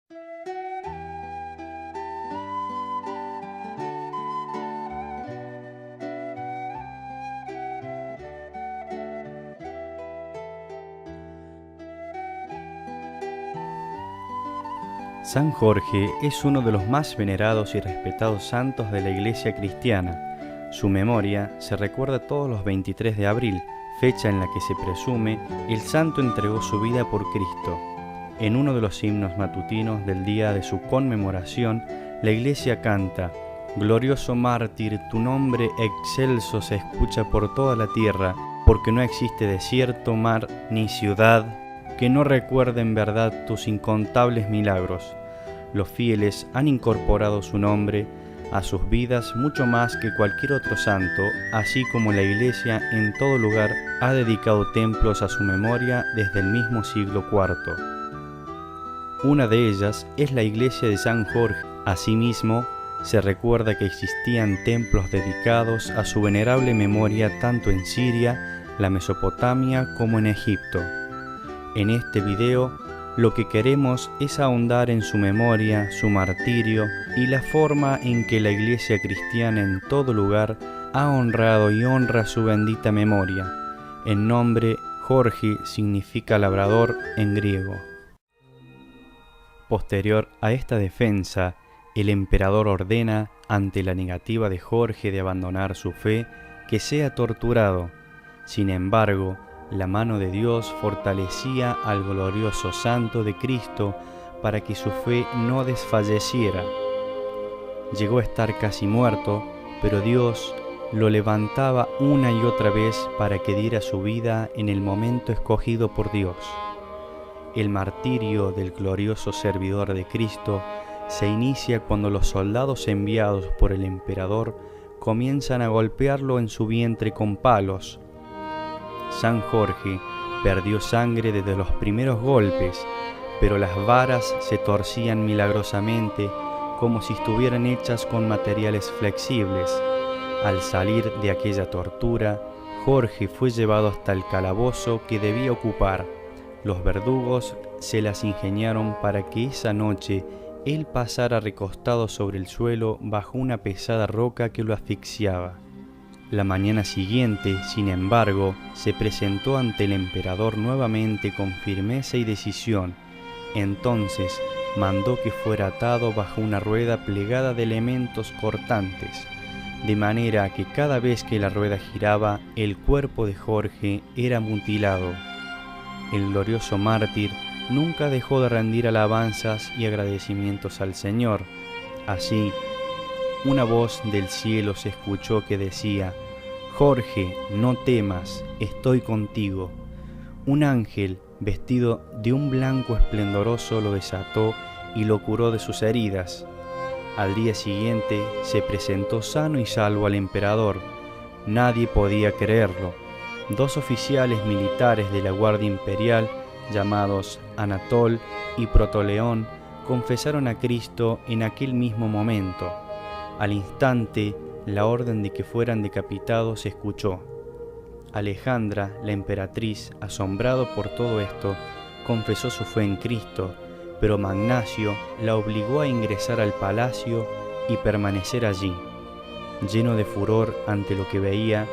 San Jorge es uno de los más venerados y respetados santos de la Iglesia cristiana. Su memoria se recuerda todos los 23 de abril, fecha en la que se presume el santo entregó su vida por Cristo. En uno de los himnos matutinos del día de su conmemoración, la Iglesia canta: «Glorioso mártir, tu nombre excelso se escucha por toda la tierra, porque no existe desierto, mar ni ciudad que no recuerde en verdad tus incontables milagros». Los fieles han incorporado su nombre a sus vidas mucho más que cualquier otro santo, así como la Iglesia en todo lugar ha dedicado templos a su memoria desde el mismo siglo IV. Una de ellas es la Iglesia de San Jorge. Asimismo, se recuerda que existían templos dedicados a su venerable memoria tanto en Siria, la Mesopotamia como en Egipto. En este video, lo que queremos es ahondar en su memoria, su martirio y la forma en que la Iglesia cristiana en todo lugar ha honrado y honra su bendita memoria. El nombre Jorge significa labrador en griego. Posterior a esta defensa, el emperador ordena, ante la negativa de Jorge de abandonar su fe, que sea torturado. Sin embargo, la mano de Dios fortalecía al glorioso santo de Cristo para que su fe no desfalleciera. Llegó a estar casi muerto, pero Dios lo levantaba una y otra vez para que diera su vida en el momento escogido por Dios. El martirio del glorioso servidor de Cristo se inicia cuando los soldados enviados por el emperador comienzan a golpearlo en su vientre con palos. San Jorge perdió sangre desde los primeros golpes, pero las varas se torcían milagrosamente como si estuvieran hechas con materiales flexibles. Al salir de aquella tortura, Jorge fue llevado hasta el calabozo que debía ocupar. Los verdugos se las ingeniaron para que esa noche él pasara recostado sobre el suelo bajo una pesada roca que lo asfixiaba. La mañana siguiente, sin embargo, se presentó ante el emperador nuevamente con firmeza y decisión. Entonces mandó que fuera atado bajo una rueda plegada de elementos cortantes, de manera que cada vez que la rueda giraba, el cuerpo de Jorge era mutilado. El glorioso mártir nunca dejó de rendir alabanzas y agradecimientos al Señor. Así, una voz del cielo se escuchó que decía: «Jorge, no temas, estoy contigo». Un ángel, vestido de un blanco esplendoroso, lo desató y lo curó de sus heridas. Al día siguiente se presentó sano y salvo al emperador. Nadie podía creerlo. 2 oficiales militares de la Guardia Imperial, llamados Anatol y Protoleón, confesaron a Cristo en aquel mismo momento. Al instante, la orden de que fueran decapitados se escuchó. Alejandra, la emperatriz, asombrado por todo esto, confesó su fe en Cristo, pero Magnacio la obligó a ingresar al palacio y permanecer allí. Lleno de furor ante lo que veía,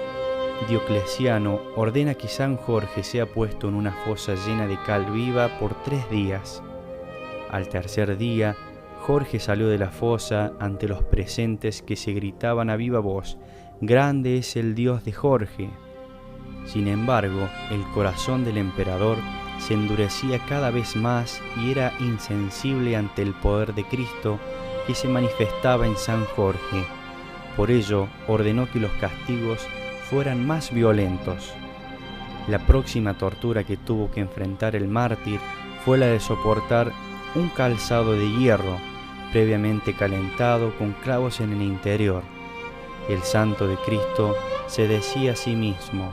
Diocleciano ordena que San Jorge sea puesto en una fosa llena de cal viva por 3 días. Al tercer día, Jorge salió de la fosa ante los presentes que se gritaban a viva voz: «¡Grande es el Dios de Jorge!». Sin embargo, el corazón del emperador se endurecía cada vez más y era insensible ante el poder de Cristo que se manifestaba en San Jorge. Por ello, ordenó que los castigos fueran más violentos. La próxima tortura que tuvo que enfrentar el mártir fue la de soportar un calzado de hierro, previamente calentado con clavos en el interior. El santo de Cristo se decía a sí mismo: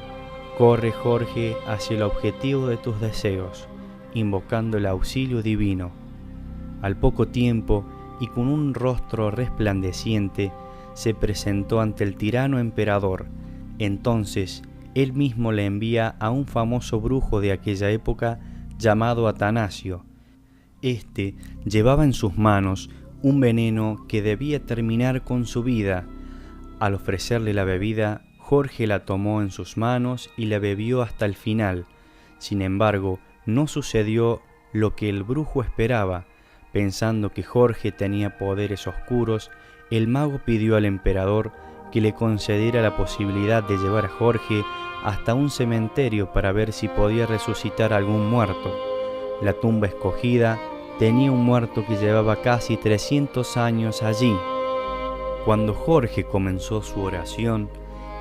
«Corre, Jorge, hacia el objetivo de tus deseos», invocando el auxilio divino. Al poco tiempo, y con un rostro resplandeciente, se presentó ante el tirano emperador. Entonces, él mismo le envía a un famoso brujo de aquella época llamado Atanasio. Este llevaba en sus manos un veneno que debía terminar con su vida. Al ofrecerle la bebida, Jorge la tomó en sus manos y la bebió hasta el final. Sin embargo, no sucedió lo que el brujo esperaba. Pensando que Jorge tenía poderes oscuros, el mago pidió al emperador que le concediera la posibilidad de llevar a Jorge hasta un cementerio para ver si podía resucitar a algún muerto. La tumba escogida tenía un muerto que llevaba casi 300 años allí. Cuando Jorge comenzó su oración,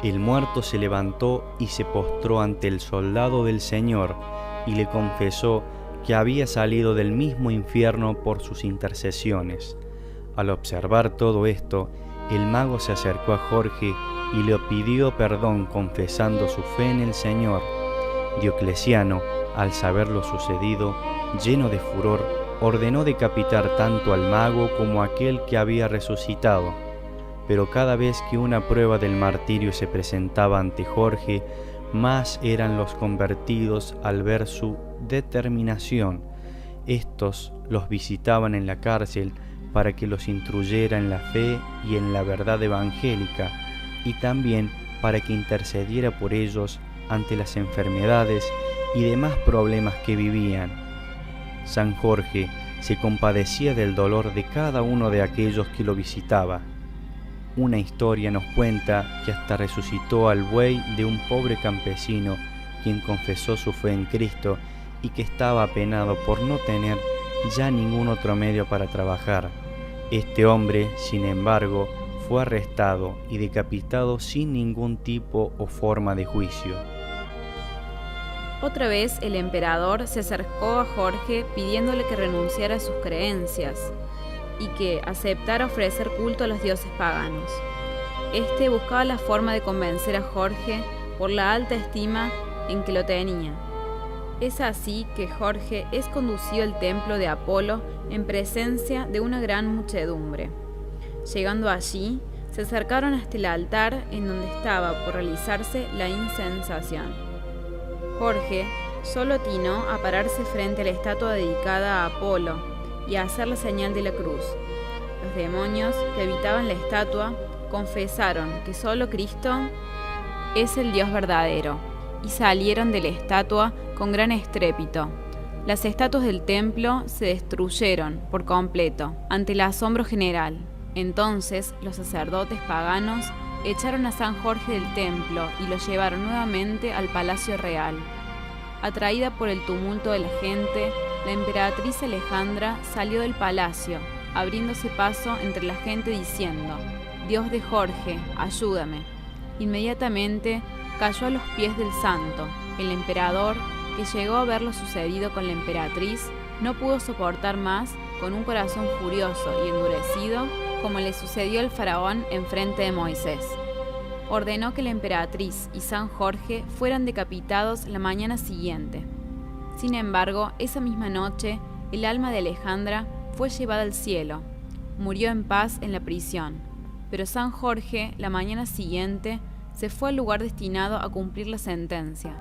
el muerto se levantó y se postró ante el soldado del Señor y le confesó que había salido del mismo infierno por sus intercesiones. Al observar todo esto, el mago se acercó a Jorge y le pidió perdón confesando su fe en el Señor. Diocleciano, al saber lo sucedido, lleno de furor, ordenó decapitar tanto al mago como a aquel que había resucitado. Pero cada vez que una prueba del martirio se presentaba ante Jorge, más eran los convertidos al ver su determinación. Estos los visitaban en la cárcel para que los instruyera en la fe y en la verdad evangélica, y también para que intercediera por ellos ante las enfermedades y demás problemas que vivían. San Jorge se compadecía del dolor de cada uno de aquellos que lo visitaba. Una historia nos cuenta que hasta resucitó al buey de un pobre campesino quien confesó su fe en Cristo y que estaba apenado por no tener ya ningún otro medio para trabajar. Este hombre, sin embargo, fue arrestado y decapitado sin ningún tipo o forma de juicio. Otra vez el emperador se acercó a Jorge pidiéndole que renunciara a sus creencias y que aceptara ofrecer culto a los dioses paganos. Este buscaba la forma de convencer a Jorge por la alta estima en que lo tenía. Es así que Jorge es conducido al templo de Apolo en presencia de una gran muchedumbre. Llegando allí, se acercaron hasta el altar en donde estaba por realizarse la incensación. Jorge solo atinó a pararse frente a la estatua dedicada a Apolo y a hacer la señal de la cruz. Los demonios que habitaban la estatua confesaron que solo Cristo es el Dios verdadero y salieron de la estatua con gran estrépito. Las estatuas del templo se destruyeron por completo ante el asombro general. Entonces los sacerdotes paganos echaron a San Jorge del templo y lo llevaron nuevamente al palacio real. Atraída por el tumulto de la gente, la emperatriz Alejandra salió del palacio, abriéndose paso entre la gente diciendo: «Dios de Jorge, ayúdame». Inmediatamente cayó a los pies del santo. El emperador, que llegó a ver lo sucedido con la emperatriz, no pudo soportar más, con un corazón furioso y endurecido, como le sucedió al faraón en frente de Moisés. Ordenó que la emperatriz y San Jorge fueran decapitados la mañana siguiente. Sin embargo, esa misma noche, el alma de Alejandra fue llevada al cielo. Murió en paz en la prisión, pero San Jorge, la mañana siguiente, se fue al lugar destinado a cumplir la sentencia.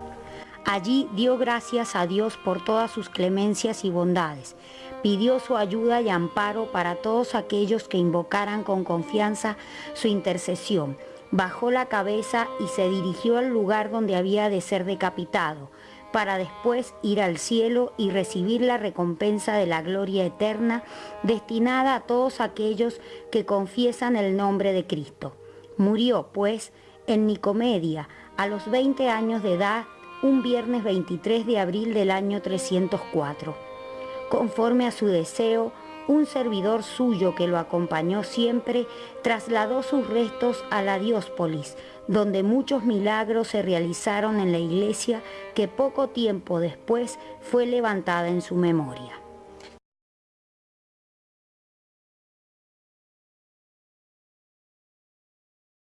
Allí dio gracias a Dios por todas sus clemencias y bondades. Pidió su ayuda y amparo para todos aquellos que invocaran con confianza su intercesión. Bajó la cabeza y se dirigió al lugar donde había de ser decapitado, para después ir al cielo y recibir la recompensa de la gloria eterna destinada a todos aquellos que confiesan el nombre de Cristo. Murió, pues, en Nicomedia, a los 20 años de edad, un viernes 23 de abril del año 304. Conforme a su deseo, un servidor suyo que lo acompañó siempre trasladó sus restos a la Dióspolis, donde muchos milagros se realizaron en la iglesia que poco tiempo después fue levantada en su memoria.